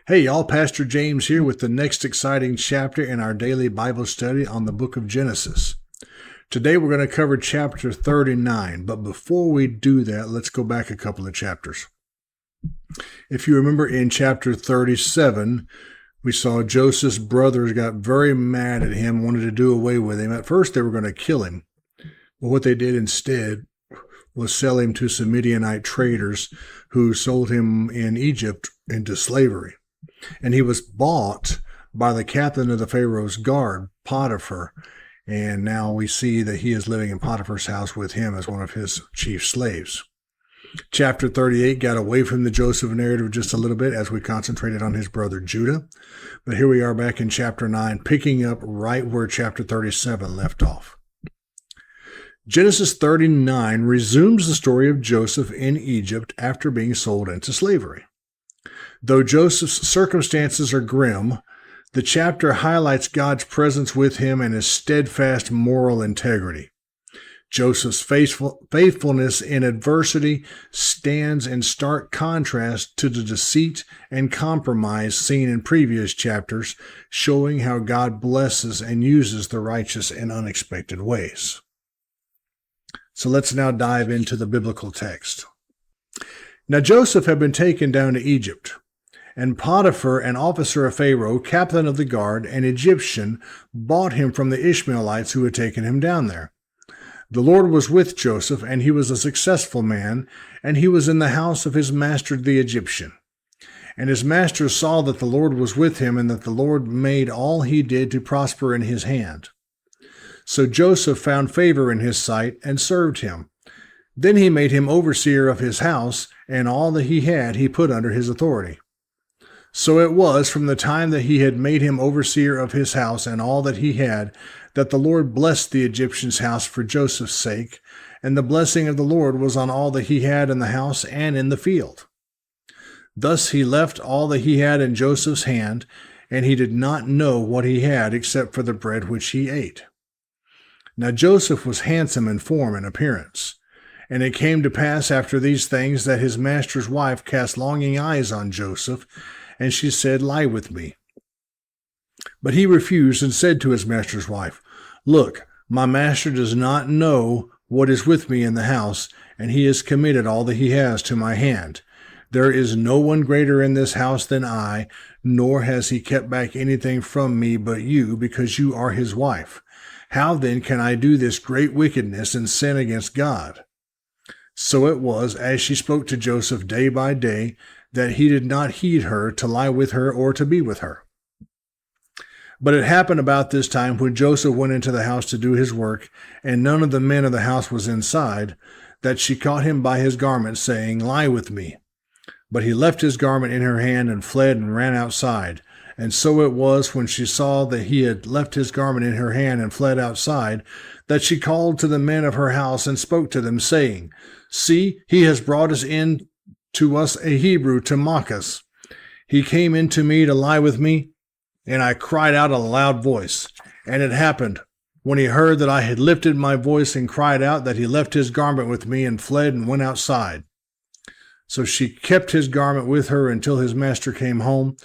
Hey, y'all, Pastor James here with the next exciting chapter in our daily Bible study on the book of Genesis. Today we're going to cover chapter 39, but before we do that, let's go back a couple of chapters. If you remember in chapter 37, we saw Joseph's brothers got very mad at him, wanted to do away with him. At first they were going to kill him, but what they did instead was sell him to some Midianite traders who sold him in Egypt into slavery. And he was bought by the captain of the Pharaoh's guard, Potiphar, and now we see that he is living in Potiphar's house with him as one of his chief slaves. Chapter 38 got away from the Joseph narrative just a little bit as we concentrated on his brother Judah. But here we are back in chapter 9, picking up right where chapter 37 left off. Genesis 39 resumes the story of Joseph in Egypt after being sold into slavery. Though Joseph's circumstances are grim, the chapter highlights God's presence with him and his steadfast moral integrity. Joseph's faithfulness in adversity stands in stark contrast to the deceit and compromise seen in previous chapters, showing how God blesses and uses the righteous in unexpected ways. So let's now dive into the biblical text. Now Joseph had been taken down to Egypt, and Potiphar, an officer of Pharaoh, captain of the guard, an Egyptian, bought him from the Ishmaelites who had taken him down there. The Lord was with Joseph, and he was a successful man, and he was in the house of his master the Egyptian. And his master saw that the Lord was with him, and that the Lord made all he did to prosper in his hand. So Joseph found favor in his sight and served him. Then he made him overseer of his house, and all that he had he put under his authority. So it was from the time that he had made him overseer of his house and all that he had, that the Lord blessed the Egyptian's house for Joseph's sake, and the blessing of the Lord was on all that he had in the house and in the field. Thus he left all that he had in Joseph's hand, and he did not know what he had except for the bread which he ate. Now Joseph was handsome in form and appearance. And it came to pass after these things that his master's wife cast longing eyes on Joseph, and she said, "Lie with me." But he refused and said to his master's wife, "Look, my master does not know what is with me in the house, and he has committed all that he has to my hand. There is no one greater in this house than I, nor has he kept back anything from me but you, because you are his wife. How then can I do this great wickedness and sin against God?" So it was, as she spoke to Joseph day by day, that he did not heed her to lie with her or to be with her. But it happened about this time when Joseph went into the house to do his work, and none of the men of the house was inside, that she caught him by his garment, saying, "Lie with me." But he left his garment in her hand and fled and ran outside. And so it was, when she saw that he had left his garment in her hand and fled outside, that she called to the men of her house and spoke to them, saying, "See, he has brought us in to us a Hebrew to mock us. He came in to me to lie with me, and I cried out in a loud voice. And it happened, when he heard that I had lifted my voice and cried out, that he left his garment with me and fled and went outside." So she kept his garment with her until his master came home.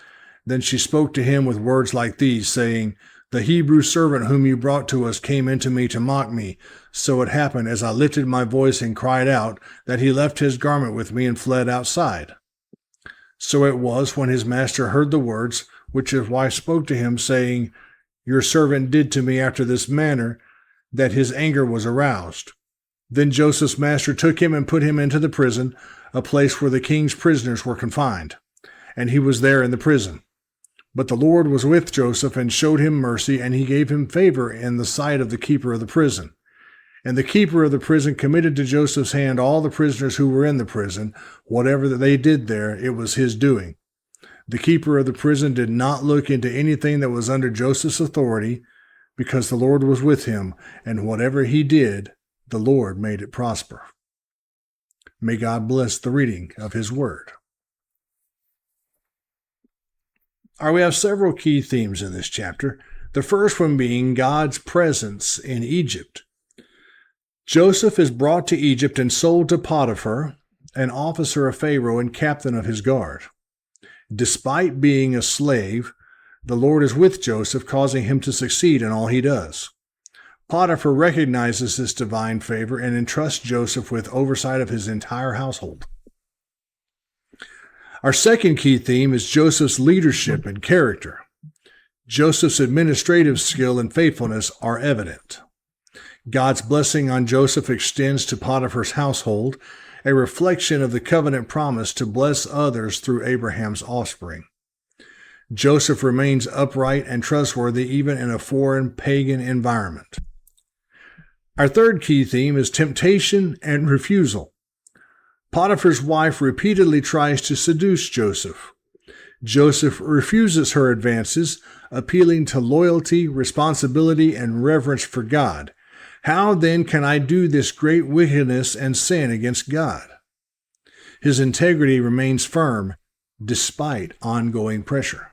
Then she spoke to him with words like these, saying, "The Hebrew servant whom you brought to us came into me to mock me. So it happened, as I lifted my voice and cried out, that he left his garment with me and fled outside." So it was, when his master heard the words which his wife spoke to him, saying, "Your servant did to me after this manner," that his anger was aroused. Then Joseph's master took him and put him into the prison, a place where the king's prisoners were confined. And he was there in the prison. But the Lord was with Joseph and showed him mercy, and he gave him favor in the sight of the keeper of the prison. And the keeper of the prison committed to Joseph's hand all the prisoners who were in the prison. Whatever they did there, it was his doing. The keeper of the prison did not look into anything that was under Joseph's authority, because the Lord was with him, and whatever he did, the Lord made it prosper. May God bless the reading of his word. We have several key themes in this chapter, the first one being God's presence in Egypt. Joseph is brought to Egypt and sold to Potiphar, an officer of Pharaoh and captain of his guard. Despite being a slave, the Lord is with Joseph, causing him to succeed in all he does. Potiphar recognizes this divine favor and entrusts Joseph with oversight of his entire household. Our second key theme is Joseph's leadership and character. Joseph's administrative skill and faithfulness are evident. God's blessing on Joseph extends to Potiphar's household, a reflection of the covenant promise to bless others through Abraham's offspring. Joseph remains upright and trustworthy even in a foreign pagan environment. Our third key theme is temptation and refusal. Potiphar's wife repeatedly tries to seduce Joseph. Joseph refuses her advances, appealing to loyalty, responsibility, and reverence for God. How then can I do this great wickedness and sin against God? His integrity remains firm despite ongoing pressure.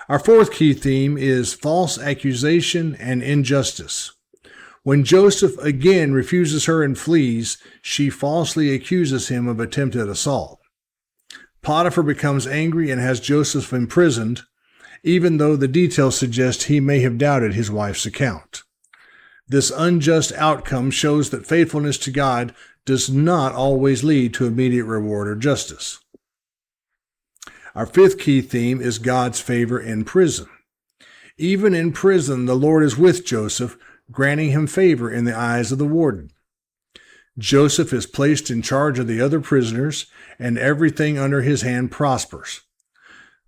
Our fourth key theme is false accusation and injustice. When Joseph again refuses her and flees, she falsely accuses him of attempted assault. Potiphar becomes angry and has Joseph imprisoned, even though the details suggest he may have doubted his wife's account. This unjust outcome shows that faithfulness to God does not always lead to immediate reward or justice. Our fifth key theme is God's favor in prison. Even in prison, the Lord is with Joseph, granting him favor in the eyes of the warden. Joseph is placed in charge of the other prisoners, and everything under his hand prospers.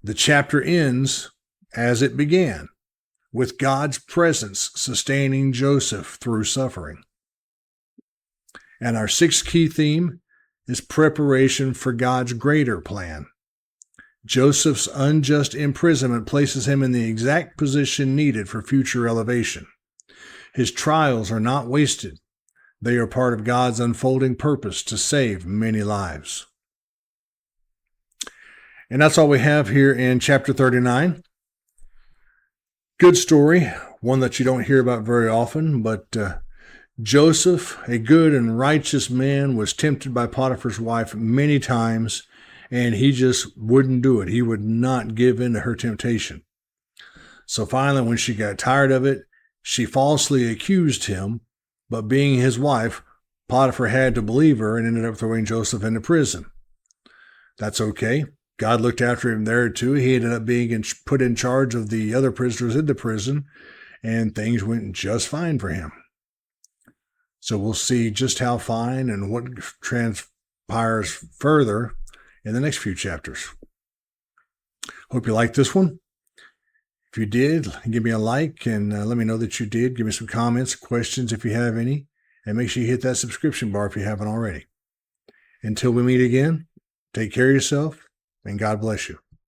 The chapter ends as it began, with God's presence sustaining Joseph through suffering. And our sixth key theme is preparation for God's greater plan. Joseph's unjust imprisonment places him in the exact position needed for future elevation. His trials are not wasted. They are part of God's unfolding purpose to save many lives. And that's all we have here in chapter 39. Good story, one that you don't hear about very often, but Joseph, a good and righteous man, was tempted by Potiphar's wife many times, and he just wouldn't do it. He would not give in to her temptation. So finally, when she got tired of it, she falsely accused him, but being his wife, Potiphar had to believe her and ended up throwing Joseph into prison. That's okay. God looked after him there too. He ended up being put in charge of the other prisoners in the prison, and things went just fine for him. So we'll see just how fine and what transpires further in the next few chapters. Hope you liked this one. If you did, give me a like and let me know that you did. Give me some comments, questions if you have any, and make sure you hit that subscription bar if you haven't already. Until we meet again, take care of yourself, and God bless you.